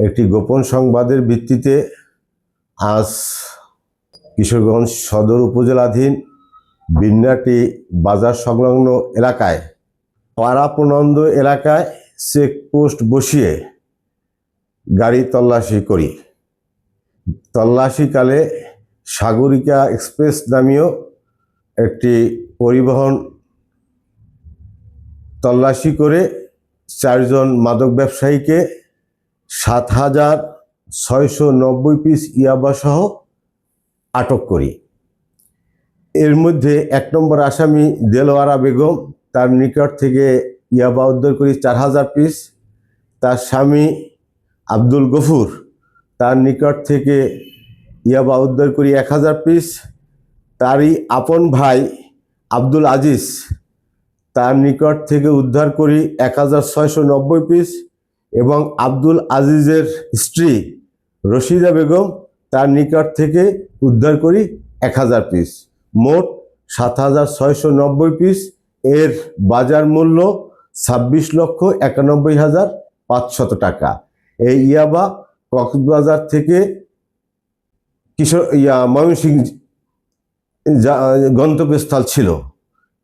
একটি গোপন সংবাদের ভিত্তিতে আজ কিশোরগঞ্জ সদর উপজেলাধীন বিন্যাটি বাজার সংলগ্ন এলাকায় পাড়াপনন্দ এলাকায় চেকপোস্ট বসিয়ে গাড়ি তল্লাশি করি। তল্লাশিকালে সাগরিকা এক্সপ্রেস নামীয় একটি পরিবহন তল্লাশি করে 4 জন মাদক ব্যবসায়ীকে 7,690 পিস ইয়াবা সহ আটক করি। এর মধ্যে 1 নম্বর আসামি দেলোয়ারা বেগম, তার নিকট থেকে ইয়াবা উদ্ধার করি 4,000 পিস। তার স্বামী আব্দুল গফুর, তার নিকট থেকে ইয়াবা উদ্ধার করি 1,000 পিস। তারই আপন ভাই আব্দুল আজিজ, তার নিকট থেকে উদ্ধার করি 1,690 পিস এবং আব্দুল আজিজের স্ত্রী রশিদা বেগম, তার নিকট থেকে উদ্ধার করি 1,000 পিস। মোট 7,690 পিস। এর বাজার মূল্য 26,91,500 টাকা। এই ইয়াবা কক্সবাজার থেকে ময়মনসিংহ গন্তব্যস্থল ছিল।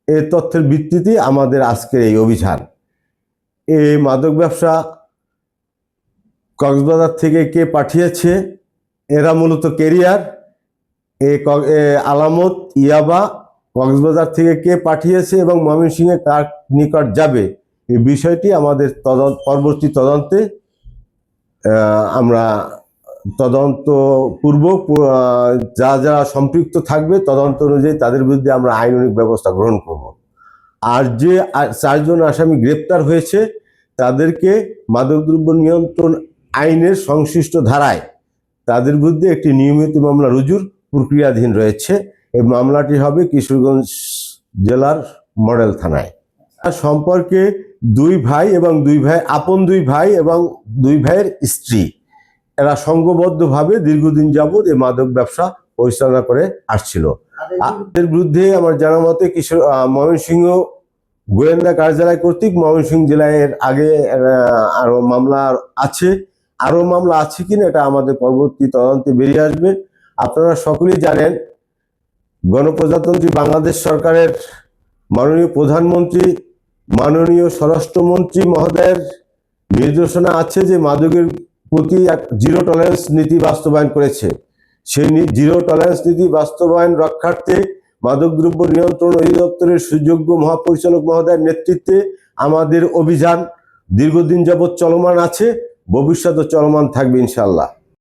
এই তথ্যের ভিত্তিতে আমাদের আজকের এই অভিযান। এই মাদক ব্যবসা কক্সবাজার থেকে কে পাঠিয়েছে, এরা মূলত ক্যারিয়ার। আলামত ইয়াবা কক্সবাজার থেকে কে পাঠিয়েছে এবং ময়মনসিংহে কার নিকট যাবে, এই বিষয়টি আমাদের পরবর্তী তদন্তে আমরা তদন্তপূর্বক যারা সম্পৃক্ত থাকবে তদন্ত অনুযায়ী তাদের বিরুদ্ধে আমরা আইনানুগ ব্যবস্থা গ্রহণ করব। আর যে 4 জন আসামি গ্রেপ্তার হয়েছে তাদেরকে মাদকদ্রব্য নিয়ন্ত্রণ আইনের সংশ্লিষ্ট ধারায় তাদের বিরুদ্ধে একটি নিয়মিত মামলা রুজুর প্রক্রিয়াধীন রয়েছে। এই মামলাটি হবে কিশোরগঞ্জ জেলার মডেল থানায়। তার সম্পর্কে 2 ভাই এবং 2 ভাই আপন 2 ভাই এবং 2 ভাইয়ের স্ত্রী, এরা সংঘবদ্ধভাবে দীর্ঘদিন যাবৎ এই মাদক ব্যবসা পরিচালনা করে আসছিল। এর বিরুদ্ধে আমার জানা মতে ময়মনসিংহ গোয়েন্দা কার্যালয় কর্তৃক ময়মনসিংহ জেলায় আগে আরো মামলা আছে। আরো মামলা আছে কিনা এটা আমাদের পরবর্তী তদন্তে বেরিয়ে আসবে। আপনারা সকলেই জানেন গণপ্রজাতন্ত্রী বাংলাদেশ সরকারের মাননীয় প্রধানমন্ত্রী, মাননীয় স্বরাষ্ট্রমন্ত্রী মহোদয়ের নির্দেশনা আছে যে মাদকের প্রতি এক 0 টলারেন্স নীতি বাস্তবায়ন করেছে। সেই 0 টলারেন্স নীতি বাস্তবায়ন রক্ষার্থে মাদকদ্রব্য নিয়ন্ত্রণ অধিদপ্তরের সুযোগ্য মহাপরিচালক মহোদয়ের নেতৃত্বে আমাদের অভিযান দীর্ঘদিন যাবৎ চলমান আছে, ভবিষ্যতে চলমান থাকবে ইনশাআল্লাহ।